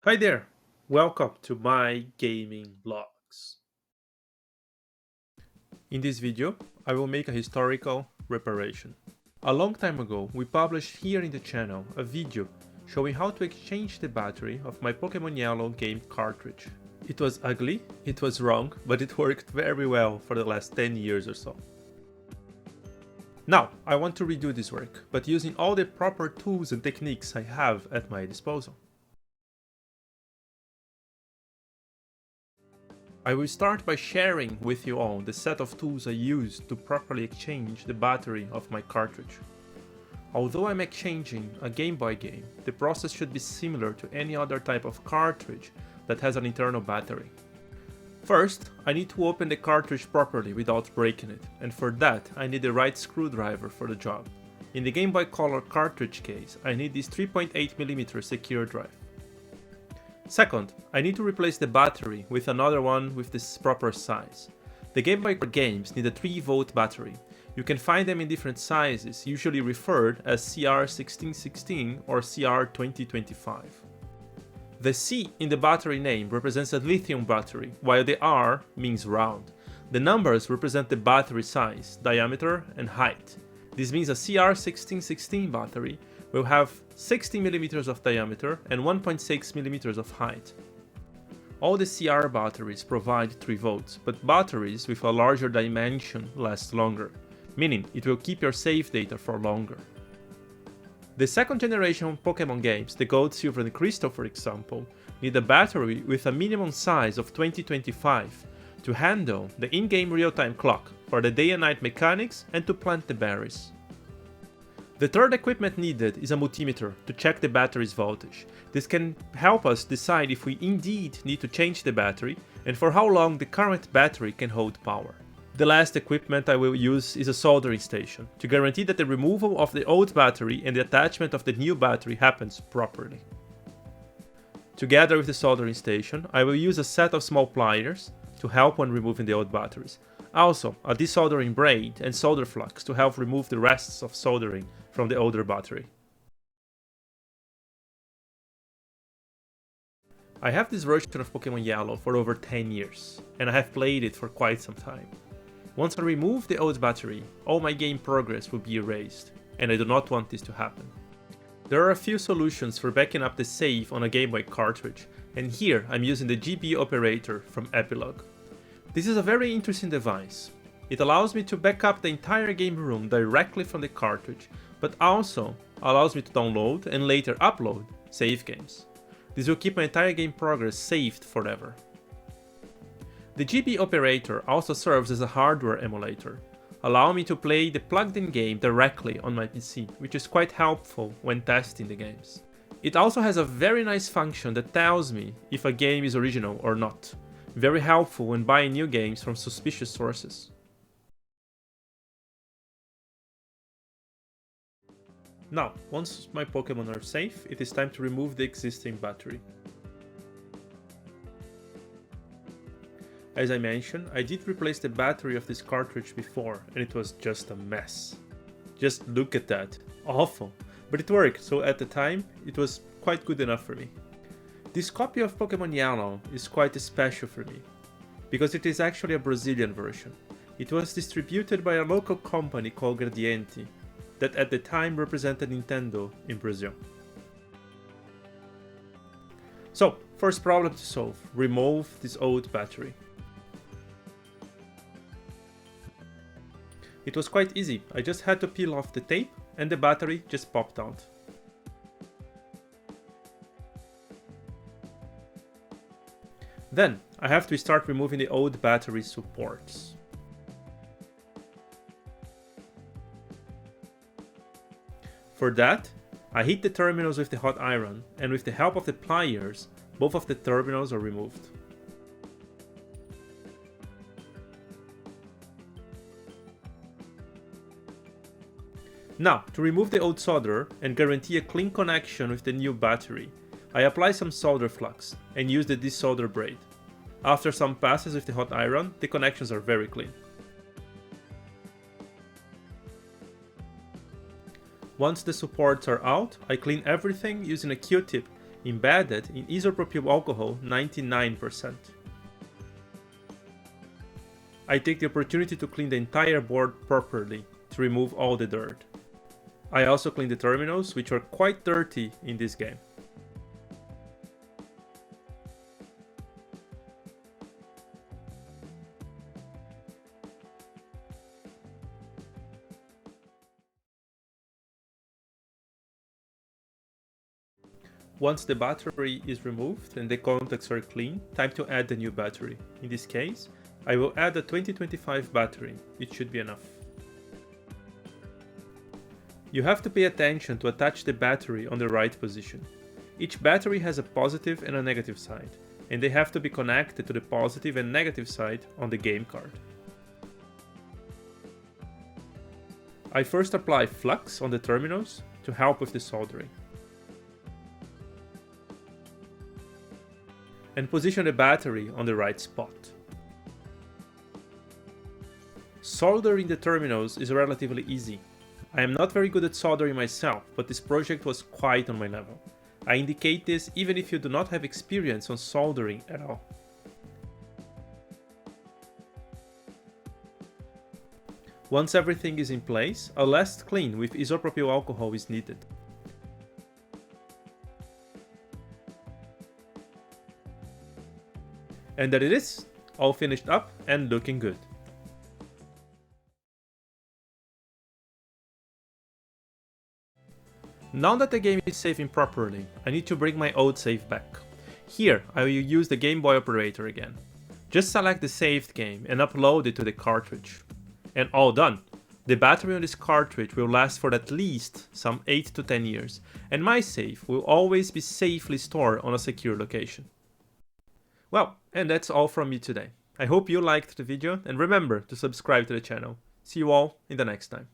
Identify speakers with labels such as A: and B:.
A: Hi there, welcome to my gaming logs. In this video, I will make a historical reparation. A long time ago, we published here in the channel a video showing how to exchange the battery of my Pokemon Yellow game cartridge. It was ugly, it was wrong, but it worked very well for the last 10 years or so. Now, I want to redo this work, but using all the proper tools and techniques I have at my disposal. I will start by sharing with you all the set of tools I used to properly exchange the battery of my cartridge. Although I'm exchanging a Game Boy game, the process should be similar to any other type of cartridge that has an internal battery. First, I need to open the cartridge properly without breaking it, and for that I need the right screwdriver for the job. In the Game Boy Color cartridge case, I need this 3.8mm secure drive. Second, I need to replace the battery with another one with this proper size. The Game Boy games need a 3V battery. You can find them in different sizes, usually referred as CR1616 or CR2025. The C in the battery name represents a lithium battery, while the R means round. The numbers represent the battery size, diameter, and height. This means a CR1616 battery will have 60mm of diameter and 1.6mm of height. All the CR batteries provide 3V, but batteries with a larger dimension last longer, meaning it will keep your save data for longer. The second generation Pokemon games, the Gold, Silver and Crystal for example, need a battery with a minimum size of 2025 to handle the in-game real-time clock for the day and night mechanics and to plant the berries. The third equipment needed is a multimeter to check the battery's voltage. This can help us decide if we indeed need to change the battery and for how long the current battery can hold power. The last equipment I will use is a soldering station to guarantee that the removal of the old battery and the attachment of the new battery happens properly. Together with the soldering station, I will use a set of small pliers to help when removing the old batteries. Also, a desoldering braid and solder flux to help remove the rests of soldering from the older battery. I have this version of Pokemon Yellow for over 10 years, and I have played it for quite some time. Once I remove the old battery, all my game progress will be erased, and I do not want this to happen. There are a few solutions for backing up the save on a Game Boy cartridge, and here I'm using the GB Operator from Epilogue. This is a very interesting device. It allows me to back up the entire game room directly from the cartridge, but also allows me to download and later upload save games. This will keep my entire game progress saved forever. The GB Operator also serves as a hardware emulator, allowing me to play the plugged-in game directly on my PC, which is quite helpful when testing the games. It also has a very nice function that tells me if a game is original or not. Very helpful when buying new games from suspicious sources. Now, once my Pokemon are safe, it is time to remove the existing battery. As I mentioned, I did replace the battery of this cartridge before, and it was just a mess. Just look at that. Awful. But it worked, so at the time, it was quite good enough for me. This copy of Pokemon Yellow is quite special for me, because it is actually a Brazilian version. It was distributed by a local company called Gradiente, that at the time represented Nintendo in Brazil. So, first problem to solve, remove this old battery. It was quite easy, I just had to peel off the tape and the battery just popped out. Then, I have to start removing the old battery supports. For that, I heat the terminals with the hot iron, and with the help of the pliers, both of the terminals are removed. Now, to remove the old solder and guarantee a clean connection with the new battery, I apply some solder flux and use the desolder braid. After some passes with the hot iron, the connections are very clean. Once the supports are out, I clean everything using a Q-tip embedded in isopropyl alcohol 99%. I take the opportunity to clean the entire board properly to remove all the dirt. I also clean the terminals, which are quite dirty in this game. Once the battery is removed and the contacts are clean, time to add the new battery. In this case, I will add a 2025 battery. It should be enough. You have to pay attention to attach the battery on the right position. Each battery has a positive and a negative side, and they have to be connected to the positive and negative side on the game card. I first apply flux on the terminals to help with the soldering, and position the battery on the right spot. Soldering the terminals is relatively easy. I am not very good at soldering myself, but this project was quite on my level. I indicate this even if you do not have experience on soldering at all. Once everything is in place, a last clean with isopropyl alcohol is needed. And there it is, all finished up and looking good. Now that the game is saving properly, I need to bring my old save back. Here, I will use the Game Boy Operator again. Just select the saved game and upload it to the cartridge. And all done! The battery on this cartridge will last for at least some 8 to 10 years, and my save will always be safely stored on a secure location. Well, and that's all from me today. I hope you liked the video, and remember to subscribe to the channel. See you all in the next time.